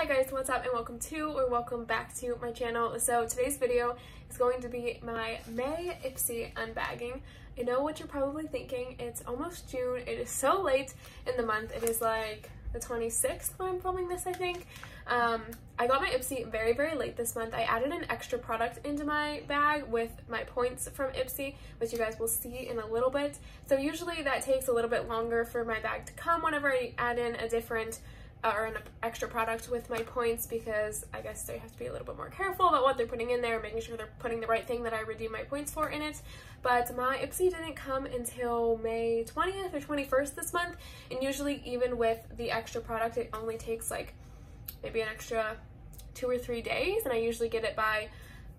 Hi guys, what's up and welcome back to my channel. So today's video is going to be my May Ipsy Unbagging. I know what you're probably thinking, it's almost June, it is so late in the month, it is like the 26th when I'm filming this, I think. I got my Ipsy very late this month. I added an extra product into my bag with my points from Ipsy, which you guys will see in a little bit. So usually that takes a little bit longer for my bag to come whenever I add in a different or an extra product with my points, because I guess they have to be a little bit more careful about what they're putting in there, making sure they're putting the right thing that I redeem my points for in it. But my Ipsy didn't come until May 20th or 21st this month, and usually even with the extra product it only takes like maybe an extra 2 or 3 days, and I usually get it by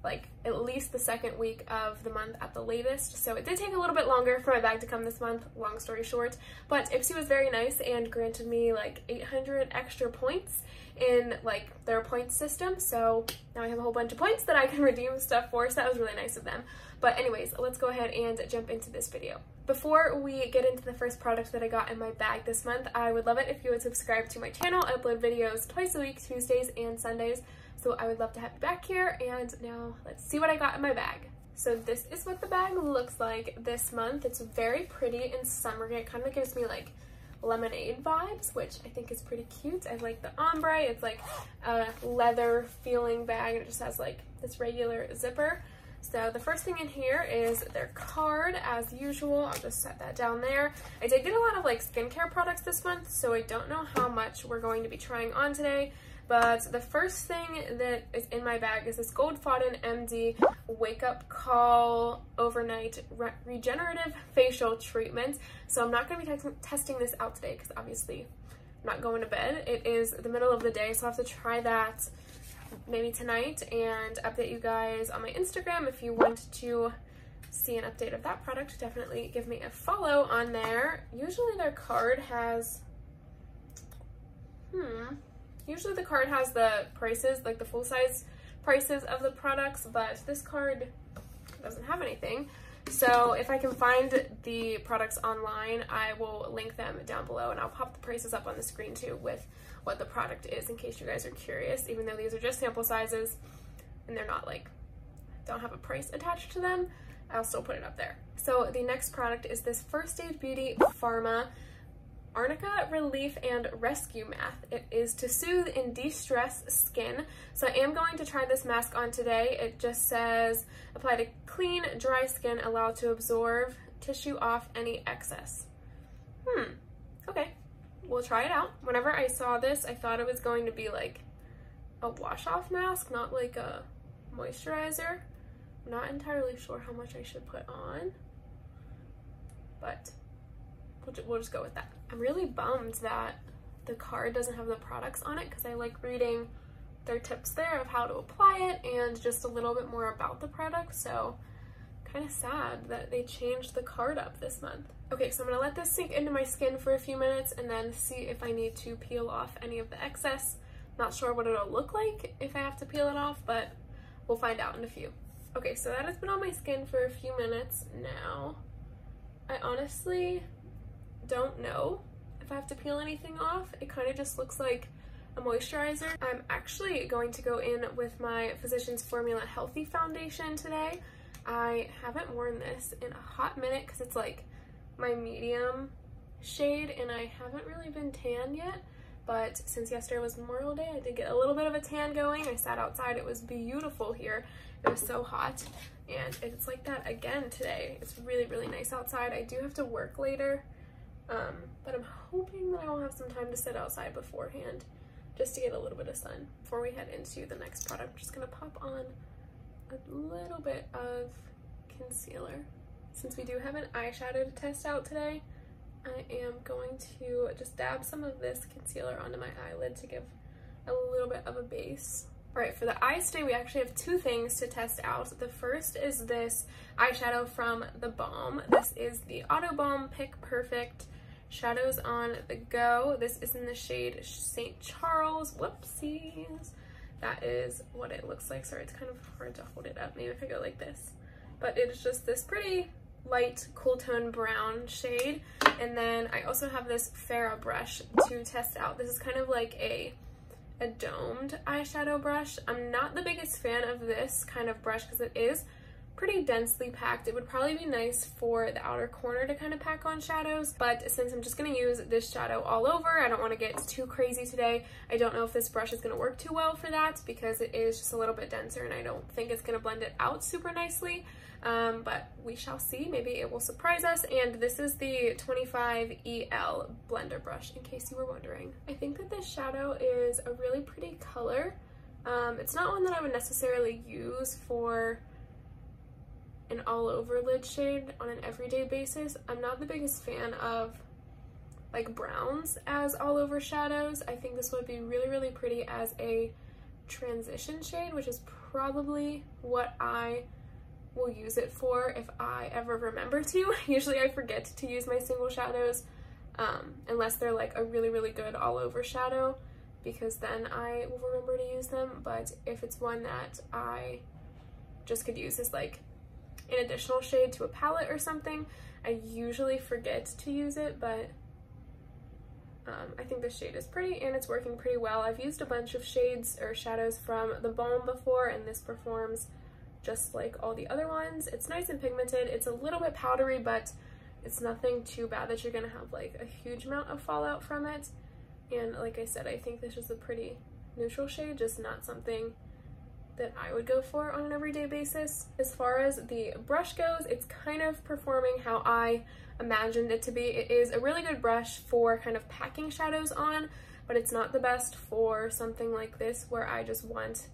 like at least the second week of the month at the latest. So it did take a little bit longer for my bag to come this month, long story short, but Ipsy was very nice and granted me like 800 extra points in like their points system. So now I have a whole bunch of points that I can redeem stuff for, so that was really nice of them. But anyways, let's go ahead and jump into this video. Before we get into the first product that I got in my bag this month, I would love it if you would subscribe to my channel. I upload videos twice a week, Tuesdays and Sundays. So I would love to have you back here, and now let's see what I got in my bag. So this is what the bag looks like this month. It's very pretty and summery. It kind of gives me like lemonade vibes, which I think is pretty cute. I like the ombre. It's like a leather feeling bag, and it just has like this regular zipper. So the first thing in here is their card, as usual. I'll just set that down there. I did get a lot of like skincare products this month, so I don't know how much we're going to be trying on today. But the first thing that is in my bag is this Goldfaden MD Wake Up Call Overnight Regenerative Facial Treatment. So I'm not going to be testing this out today because obviously I'm not going to bed. It is the middle of the day, so I'll have to try that maybe tonight and update you guys on my Instagram. If you want to see an update of that product, definitely give me a follow on there. Usually their card has usually the card has the prices, like the full-size prices of the products, but this card doesn't have anything. So if I can find the products online, I will link them down below, and I'll pop the prices up on the screen too with what the product is in case you guys are curious, even though these are just sample sizes and they're not like, don't have a price attached to them, I'll still put it up there. So the next product is this First Aid Beauty Pharma Arnica Relief and Rescue Mask. It is to soothe and de-stress skin. So I am going to try this mask on today. It just says apply to clean, dry skin, allow to absorb tissue off any excess. Okay, we'll try it out. Whenever I saw this, I thought it was going to be like a wash-off mask, not like a moisturizer. I'm not entirely sure how much I should put on, but we'll just go with that. I'm really bummed that the card doesn't have the products on it, because I like reading their tips there of how to apply it and just a little bit more about the product. So kind of sad that they changed the card up this month. Okay, so I'm gonna let this sink into my skin for a few minutes and then see if I need to peel off any of the excess. Not sure what it'll look like if I have to peel it off, but we'll find out in a few. Okay, so that has been on my skin for a few minutes now. I honestly don't know if I have to peel anything off. It kind of just looks like a moisturizer. I'm actually going to go in with my Physicians Formula Healthy Foundation today. I haven't worn this in a hot minute because it's like my medium shade and I haven't really been tan yet, but since yesterday was Memorial Day, I did get a little bit of a tan going. I sat outside, it was beautiful here. It was so hot, and it's like that again today. It's really nice outside. I do have to work later, but I'm hoping that I will have some time to sit outside beforehand just to get a little bit of sun before we head into the next product. I'm just gonna pop on a little bit of concealer. Since we do have an eyeshadow to test out today, I am going to just dab some of this concealer onto my eyelid to give a little bit of a base. All right, for the eyes today, we actually have two things to test out. The first is this eyeshadow from The Balm. This is the Auto Balm Pick Perfect Shadows on the Go. This is in the shade St. Charles. Whoopsies. That is what it looks like. Sorry, it's kind of hard to hold it up. Maybe if I go like this. But it's just this pretty light cool tone brown shade. And then I also have this Farrah brush to test out. This is kind of like a a domed eyeshadow brush. I'm not the biggest fan of this kind of brush because it is pretty densely packed. It would probably be nice for the outer corner to kind of pack on shadows, but since I'm just going to use this shadow all over, I don't want to get too crazy today. I don't know if this brush is going to work too well for that because it is just a little bit denser and I don't think it's going to blend it out super nicely, but we shall see. Maybe it will surprise us. And this is the 25EL blender brush, in case you were wondering. I think that this shadow is a really pretty color. It's not one that I would necessarily use for an all over lid shade on an everyday basis. I'm not the biggest fan of like browns as all over shadows. I think this would be really, really pretty as a transition shade, which is probably what I will use it for if I ever remember to. Usually I forget to use my single shadows unless they're like a really, really good all over shadow, because then I will remember to use them. But if it's one that I just could use as like an additional shade to a palette or something, I usually forget to use it, but I think this shade is pretty and it's working pretty well. I've used a bunch of shades or shadows from the Balm before, and this performs just like all the other ones. It's nice and pigmented. It's a little bit powdery, but it's nothing too bad that you're gonna have like a huge amount of fallout from it. And like I said, I think this is a pretty neutral shade, just not something that I would go for on an everyday basis. As far as the brush goes, it's kind of performing how I imagined it to be. It is a really good brush for kind of packing shadows on, but it's not the best for something like this where I just want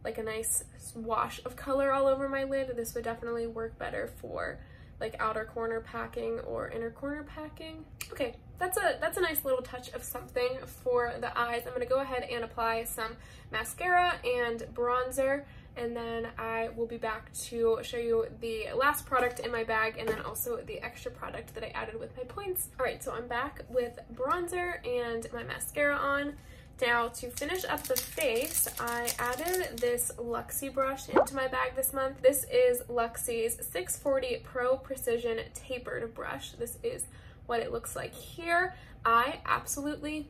like a nice wash of color all over my lid. This would definitely work better for like outer corner packing or inner corner packing. Okay, that's a nice little touch of something for the eyes. I'm gonna go ahead and apply some mascara and bronzer, and then I will be back to show you the last product in my bag and then also the extra product that I added with my points. All right, so I'm back with bronzer and my mascara on. Now, to finish up the face, I added this Luxie brush into my bag this month. This is Luxie's 640 Pro Precision Tapered Brush. This is what it looks like here. I absolutely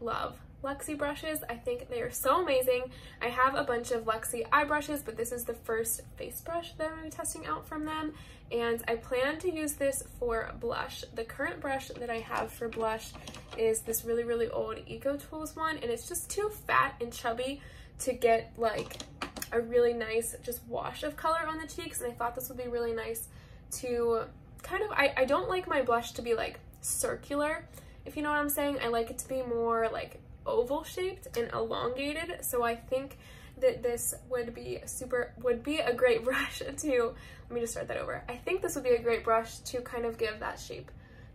love Luxie brushes. I think they are so amazing. I have a bunch of Luxie eye brushes, but this is the first face brush that I'm going to be testing out from them, and I plan to use this for blush. The current brush that I have for blush is this really, really old Eco Tools one, and it's just too fat and chubby to get like a really nice just wash of color on the cheeks, and I thought this would be really nice to kind of, I don't like my blush to be like circular, if you know what I'm saying. I like it to be more like oval shaped and elongated, so I think that this would be a great brush to, let me just start that over. I think this would be a great brush to kind of give that shape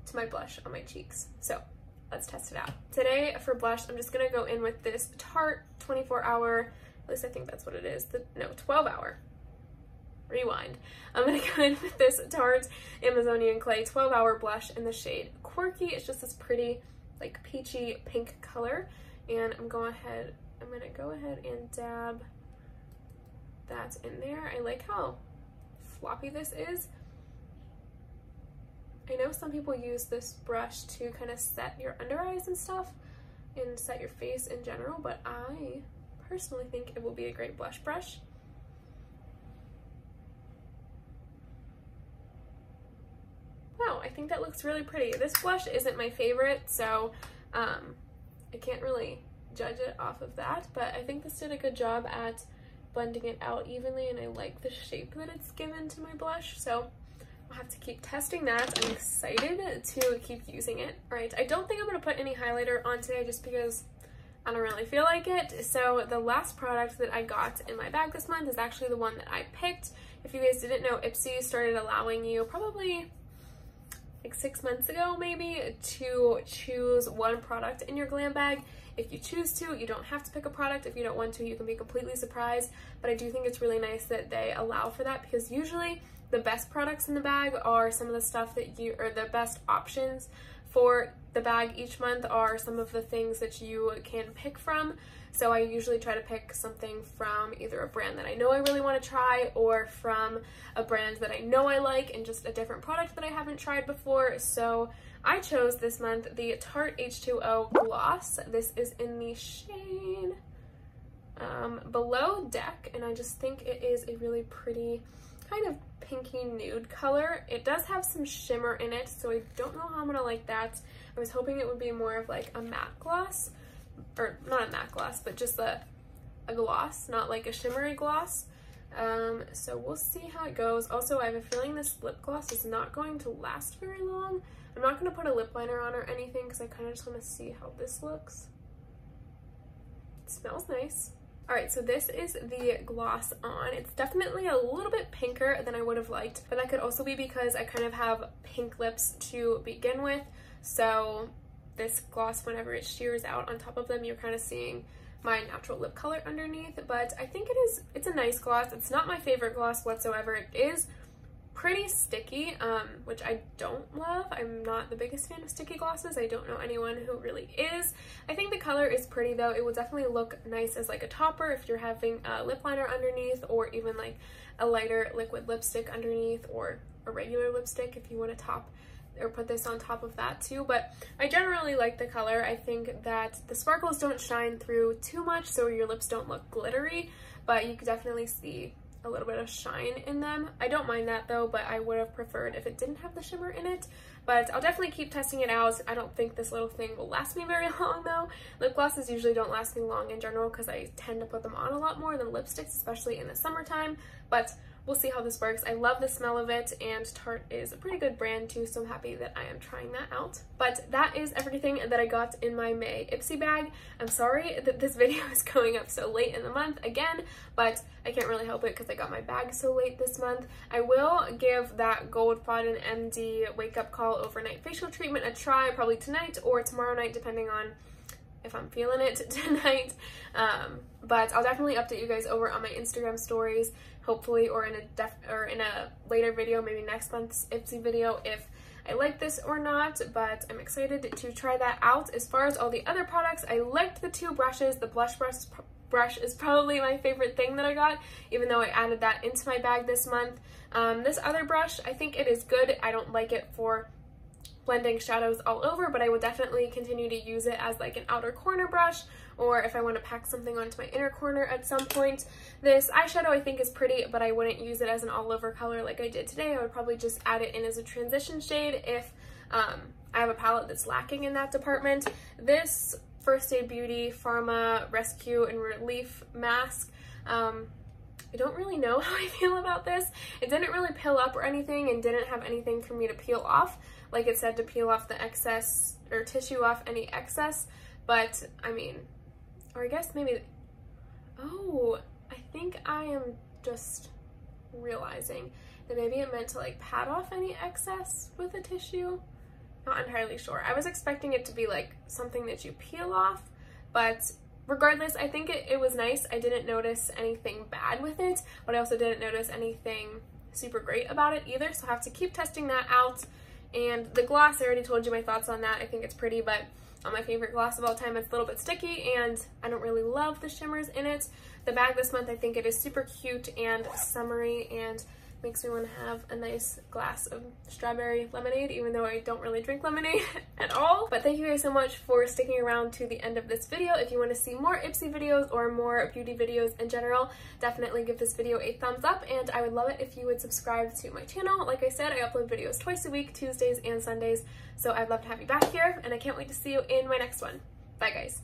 to my blush on my cheeks. So let's test it out. Today for blush, I'm just gonna go in with this Tarte 24-hour, at least I think that's what it is, 12-hour. Rewind. I'm gonna go in with this Tarte Amazonian Clay 12-hour blush in the shade Quirky. It's just this pretty like peachy pink color, and I'm gonna go ahead and dab that in there. I like how floppy this is. I know some people use this brush to kind of set your under eyes and stuff and set your face in general, but I personally think it will be a great blush brush. Wow, I think that looks really pretty. This blush isn't my favorite, so I can't really judge it off of that, but I think this did a good job at blending it out evenly, and I like the shape that it's given to my blush, so I'll have to keep testing that. I'm excited to keep using it. All right, I don't think I'm gonna put any highlighter on today just because I don't really feel like it. So the last product that I got in my bag this month is actually the one that I picked. If you guys didn't know, Ipsy started allowing you probably like 6 months ago maybe to choose one product in your glam bag. If you choose to, you don't have to pick a product. If you don't want to, you can be completely surprised, but I do think it's really nice that they allow for that, because usually the best products in the bag are some of the stuff that you, or the best options for the bag each month are some of the things that you can pick from. So I usually try to pick something from either a brand that I know I really want to try, or from a brand that I know I like and just a different product that I haven't tried before. So I chose this month the Tarte H2O Gloss. This is in the shade and I just think it is a really pretty kind of pinky nude color. It does have some shimmer in it, so I don't know how I'm gonna like that. I was hoping it would be more of like a matte gloss, or not a matte gloss, but just a gloss, not like a shimmery gloss. So we'll see how it goes. Also, I have a feeling this lip gloss is not going to last very long. I'm not going to put a lip liner on or anything because I kind of just want to see how this looks. It smells nice. Alright, so this is the gloss on. It's definitely a little bit pinker than I would have liked, but that could also be because I kind of have pink lips to begin with. So this gloss, whenever it shears out on top of them, you're kind of seeing my natural lip color underneath. But I think it's a nice gloss. It's not my favorite gloss whatsoever. It is pretty sticky, which I don't love. I'm not the biggest fan of sticky glosses. I don't know anyone who really is. I think the color is pretty though. It will definitely look nice as like a topper if you're having a lip liner underneath, or even like a lighter liquid lipstick underneath, or a regular lipstick if you want to top or put this on top of that too. But I generally like the color. I think that the sparkles don't shine through too much, so your lips don't look glittery, but you can definitely see a little bit of shine in them. I don't mind that though, but I would have preferred if it didn't have the shimmer in it. But I'll definitely keep testing it out. I don't think this little thing will last me very long though. Lip glosses usually don't last me long in general because I tend to put them on a lot more than lipsticks, especially in the summertime. But we'll see how this works. I love the smell of it, and Tarte is a pretty good brand too, so I'm happy that I am trying that out. But that is everything that I got in my May Ipsy bag. I'm sorry that this video is going up so late in the month again, but I can't really help it because I got my bag so late this month. I will give that Gold Fondant MD Wake Up Call Overnight Facial Treatment a try, probably tonight or tomorrow night, depending on if I'm feeling it tonight. But I'll definitely update you guys over on my Instagram stories, hopefully, or in a later video, maybe next month's Ipsy video, if I like this or not. But I'm excited to try that out. As far as all the other products, I liked the two brushes. The blush brush is probably my favorite thing that I got, even though I added that into my bag this month. This other brush, I think it is good. I don't like it for blending shadows all over, but I would definitely continue to use it as like an outer corner brush, or if I want to pack something onto my inner corner at some point. This eyeshadow I think is pretty, but I wouldn't use it as an all over color like I did today. I would probably just add it in as a transition shade if I have a palette that's lacking in that department. This First Aid Beauty Pharma Rescue and Relief Mask, I don't really know how I feel about this. It didn't really peel up or anything, and didn't have anything for me to peel off. Like it said to peel off the excess, or tissue off any excess, but I mean, or I guess maybe, oh, I think I am just realizing that maybe it meant to like pat off any excess with a tissue. Not entirely sure. I was expecting it to be like something that you peel off, but regardless, I think it was nice. I didn't notice anything bad with it, but I also didn't notice anything super great about it either, so I have to keep testing that out. And the gloss, I already told you my thoughts on that. I think it's pretty, but not my favorite gloss of all time. It's a little bit sticky, and I don't really love the shimmers in it. The bag this month, I think it is super cute and summery, and makes me want to have a nice glass of strawberry lemonade, even though I don't really drink lemonade at all. But thank you guys so much for sticking around to the end of this video. If you want to see more Ipsy videos or more beauty videos in general, definitely give this video a thumbs up, and I would love it if you would subscribe to my channel. Like I said, I upload videos twice a week, Tuesdays and Sundays, so I'd love to have you back here, and I can't wait to see you in my next one. Bye guys.